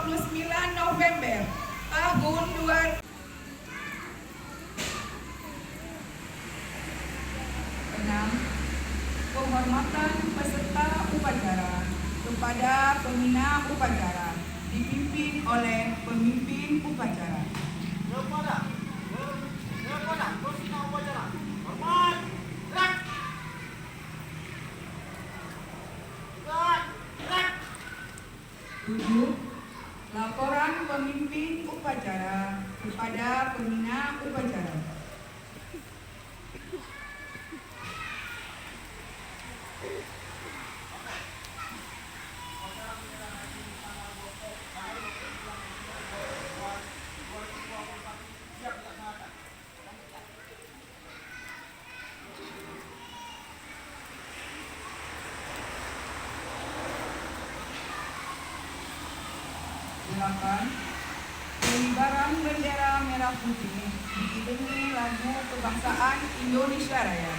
29 November tahun 2000. Penghormatan peserta upacara kepada pembina upacara dipimpin oleh pemimpin upacara. Kepada pembina upacara, hormat, gerak. Gerak. 7. Laporan pemimpin upacara kepada pembina upacara. Pengibaran bendera merah putih diiringi lagu kebangsaan Indonesia Raya.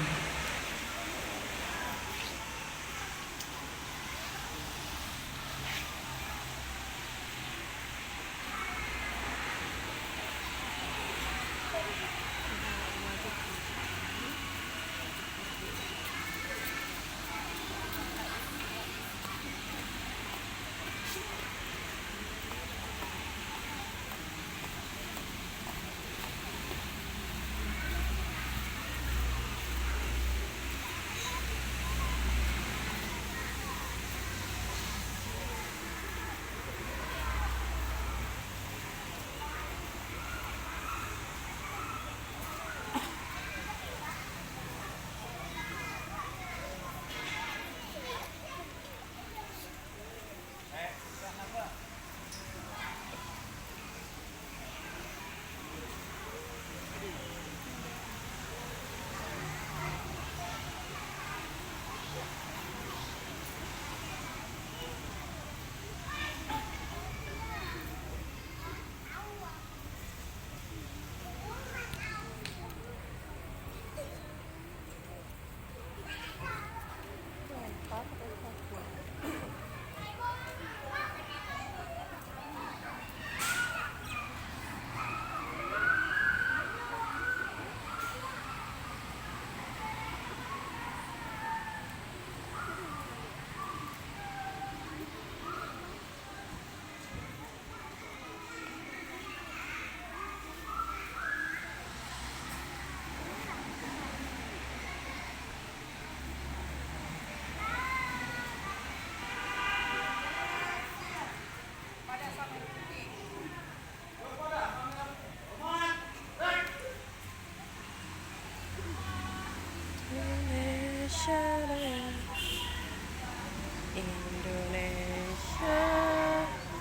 Indonesia,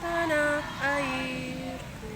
tanah airku.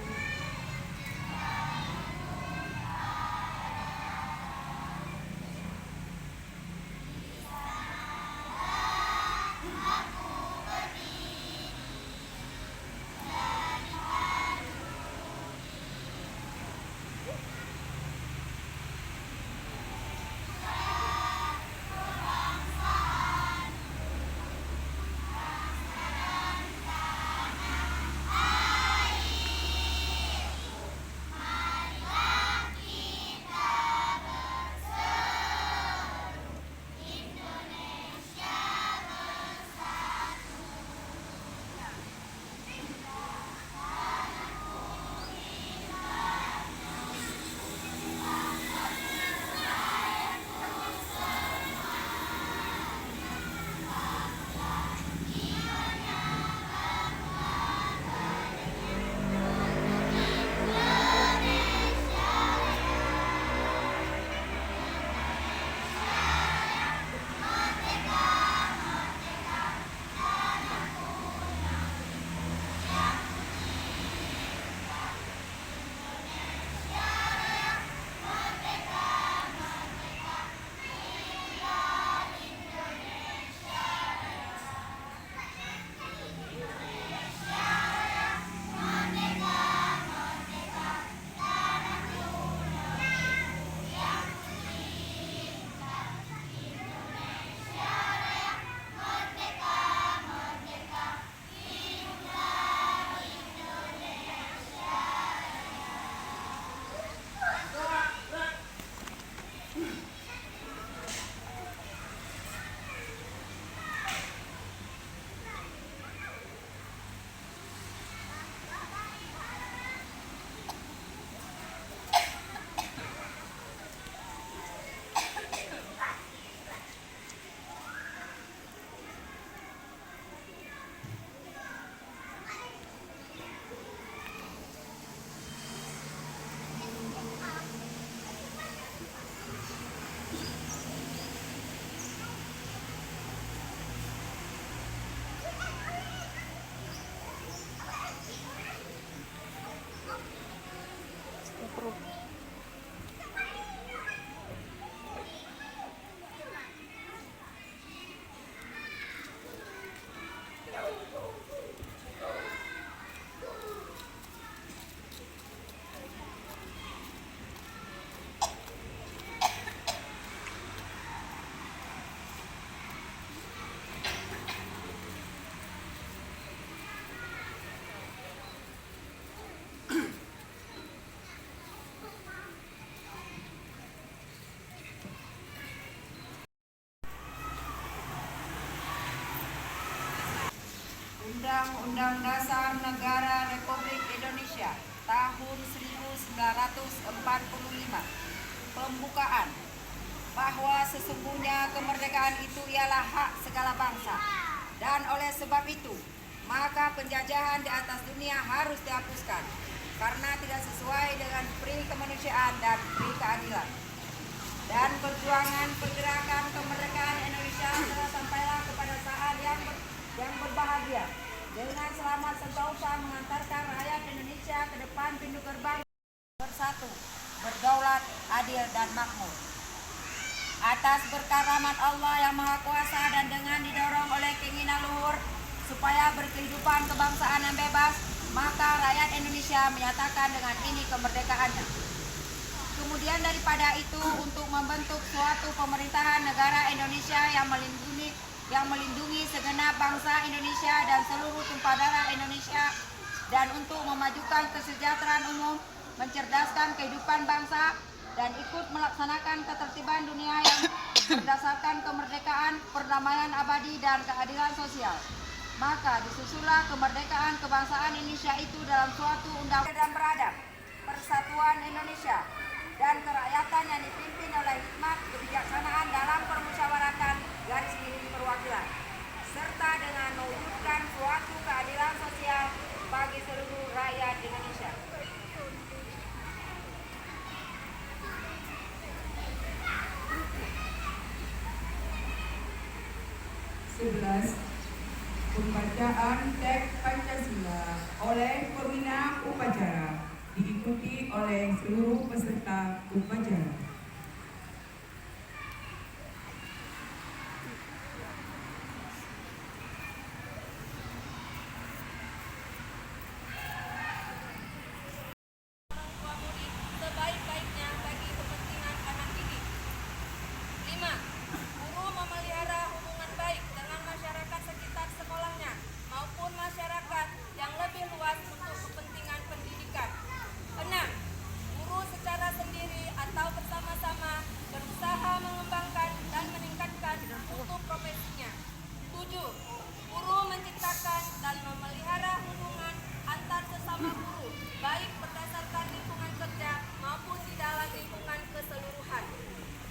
Undang-Undang Dasar Negara Republik Indonesia tahun 1945. Pembukaan bahwa sesungguhnya kemerdekaan itu ialah hak segala bangsa, dan oleh sebab itu maka penjajahan di atas dunia harus dihapuskan karena tidak sesuai dengan pri kemanusiaan dan pri keadilan. Dan perjuangan pergerakan kemerdekaan Indonesia telah sampailah kepada saat yang berbahagia dengan selamat sentosa mengantarkan rakyat Indonesia ke depan pintu gerbang bersatu, berdaulat, adil dan makmur. Atas berkat rahmat Allah yang Maha Kuasa dan dengan didorong oleh keinginan luhur supaya berkehidupan kebangsaan yang bebas, maka rakyat Indonesia menyatakan dengan ini kemerdekaannya. Kemudian daripada itu, untuk membentuk suatu pemerintahan negara Indonesia yang melindungi segenap bangsa Indonesia dan seluruh tumpah darah Indonesia, dan untuk memajukan kesejahteraan umum, mencerdaskan kehidupan bangsa, dan ikut melaksanakan ketertiban dunia yang berdasarkan kemerdekaan, perdamaian abadi, dan keadilan sosial. Maka disusunlah kemerdekaan kebangsaan Indonesia itu dalam suatu undang-undang dan beradab, persatuan Indonesia, dan kerakyatan yang dipimpin oleh hikmat kebijaksanaan dalam permusyawaratan garis miring perwakilan, serta dengan mewujudkan suatu keadilan sosial bagi seluruh rakyat Indonesia. Pembacaan teks Pancasila oleh pembina upacara diikuti oleh seluruh peserta upacara. Sebaik-baiknya bagi kepentingan anak didik. 5. Guru memelihara hubungan baik dengan masyarakat sekitar sekolahnya maupun masyarakat yang lebih luas untuk kepentingan pendidikan. 6. Guru secara sendiri atau bersama-sama berusaha mengembangkan dan meningkatkan mutu profesinya. 7. Guru menciptakan dan memelihara hubungan antar sesama guru, baik berdasarkan lingkungan kerja maupun di dalam lingkungan keseluruhan.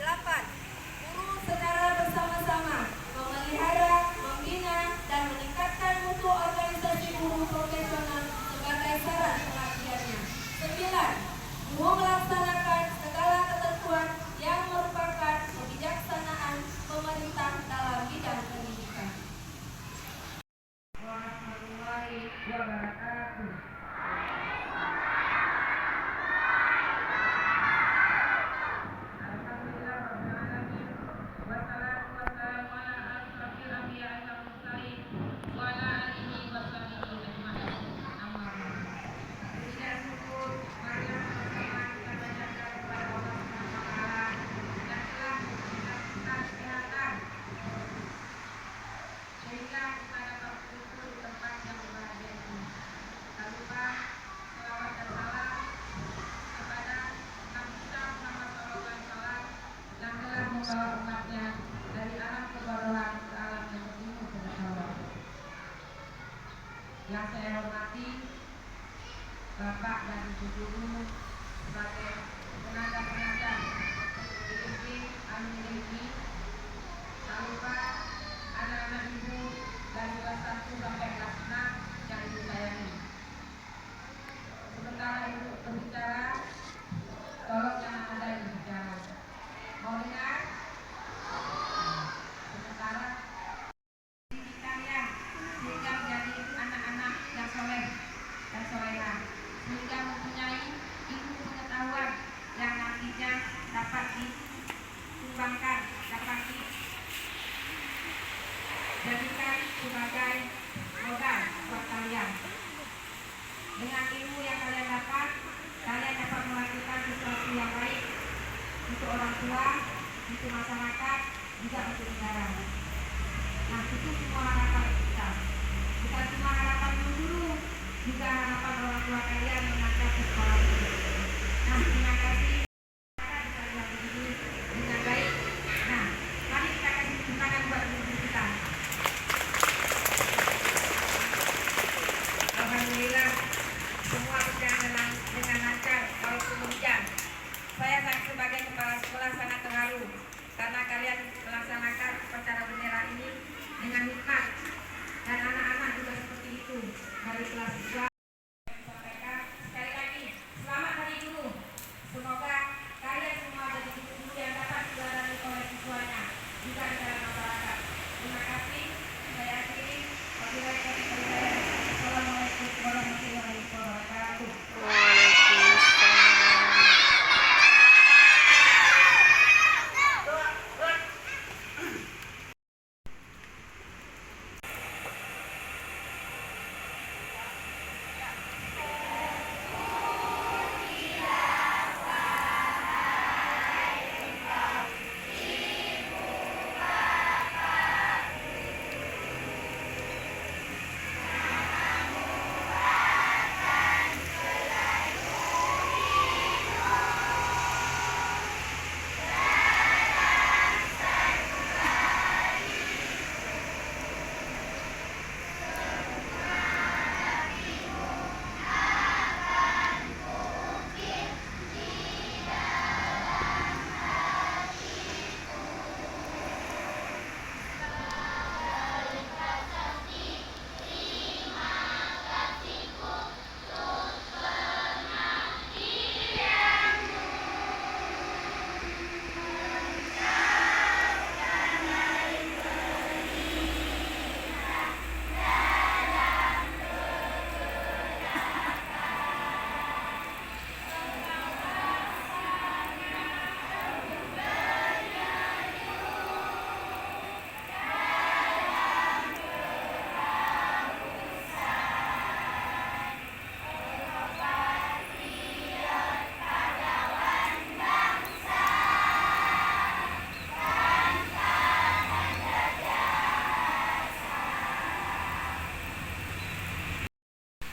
8. Guru secara bersama-sama memelihara, membina, dan meningkatkan mutu organisasi guru profesional sebagai syarat pengabdiannya. 9. Guru melaksanakan segala ketentuan yang merupakan kebijaksanaan pemerintah dalam bidang pendidikan. Warahmatullahi wabarakatuh. Yang saya hormati Bapak dan Ibu Guru sebagai tenaga pengajar IPB Al-Miliki, tak lupa anak-anak ibu dari kelas 1 sampai kelas 6 yang ibu sayangi. Sementara ibu berbicara, tolong jangan ada yang berbicara. Mau dengar? Sementara sehingga menjadi anak-anak yang soleh dan soleha, sehingga mempunyai ilmu pengetahuan yang nantinya dapat dikembangkan, dapat dijadikan sebagai modal buat kalian. Dengan ilmu yang kalian dapat, kalian dapat melakukan sesuatu yang baik untuk orang tua, untuk masyarakat, juga untuk negara. Nah, itu semua harapan kita. Bukan cuma harapan guru, juga harapan orang tua kalian mengangkat ke sekolah ini. Nah, terima kasih. Kita bisa begini dengan baik. Nah, mari kita kasih tepuk tangan buat guru kita.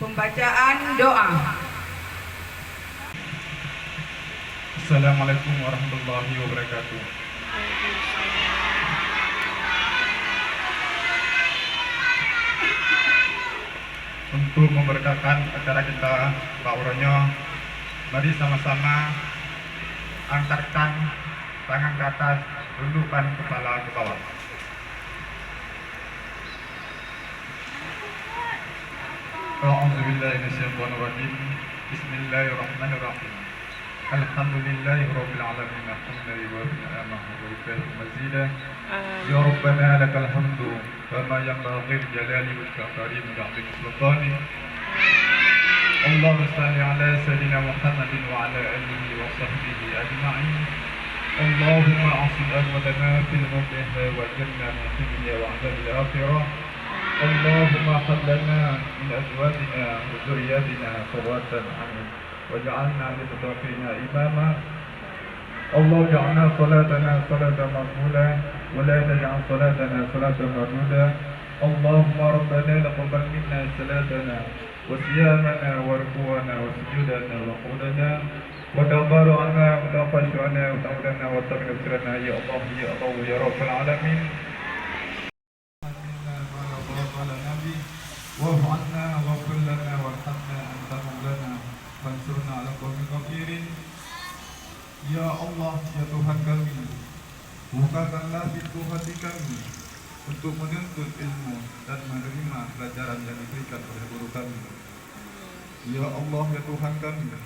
Pembacaan doa. Assalamualaikum warahmatullahi wabarakatuh. Untuk memberkahkan acara kita, Pak Uronyo, mari sama-sama angkatkan tangan ke atas, tundukkan kepala ke bawah. A'udzubillahi minasyaitonirrajim. Bismillahirrahmanirrahim. Alhamdulillahirabbil alamin. Alhamdulillahi mazidah. Ya Rabbana lakal hamdu kama yanbaghi li jalali wajhika karim bi'azimi sultani. Allahumma salli ala sayyidina Muhammadin wa ala alihi wa sahbihi ajma'in. Allahumma asid amwatana fil mawqiha wa janna min dunya wa 'adzabil akhirah. اللهم هب لنا من ازواجنا وذرياتنا قرة اعين واجعلنا للمتقين اماما. اللهم اجعلنا صلاتنا صلاة مقبولة ولا تجعل صلاتنا صلاة مردودة. اللهم ربنا تقبل منا صلاتنا وصيامنا وركوعنا وسجودنا وقعودنا وتضرعنا وتخشعنا وتعودنا وتغفرنا يا الله يا الله يا رب العالمين. واعف عنا واغفر لنا وارحمنا انت مولانا فانصرنا على القوم الكافرين. Ya Allah, ya Tuhan kami, bukakanlah pintu hati kami untuk menuntut ilmu dan menerima pelajaran yang diberikan oleh guru kami. Ya Allah, ya Tuhan kami,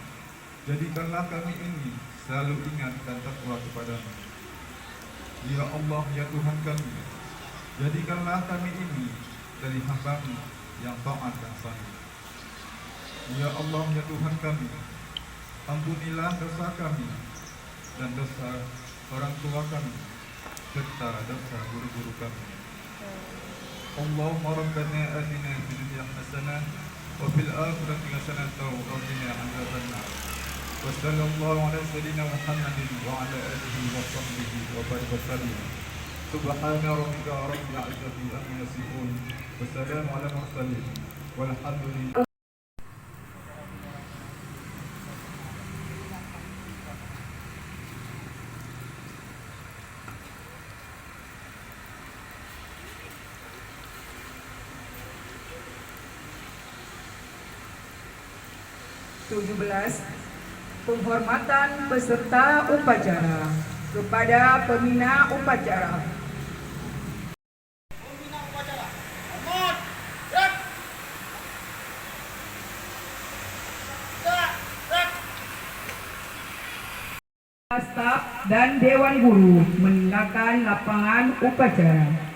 jadikanlah kami ini selalu ingat dan takwa kepadamu. Ya Allah, ya Tuhan kami, jadikanlah kami ini dari hamba-Mu yang taat dan saleh. Ya Allah, ya Tuhan kami, ampunilah dosa kami dan dosa orang tua kami serta dosa guru-guru kami. Allahumma rabbana atina fid dunya hasanah wa fil akhirati hasanah wa qina adzabannar. Wa sallallahu ala sayyidina Muhammadin wa ala alihi wa sahbihi wa barik wasallam. Subhana rabbika rabbil izzati amma yasifun wa salamun ala mursalin walhamdulillah. Penghormatan peserta upacara kepada pembina upacara. Staf dan Dewan Guru meninggalkan lapangan upacara.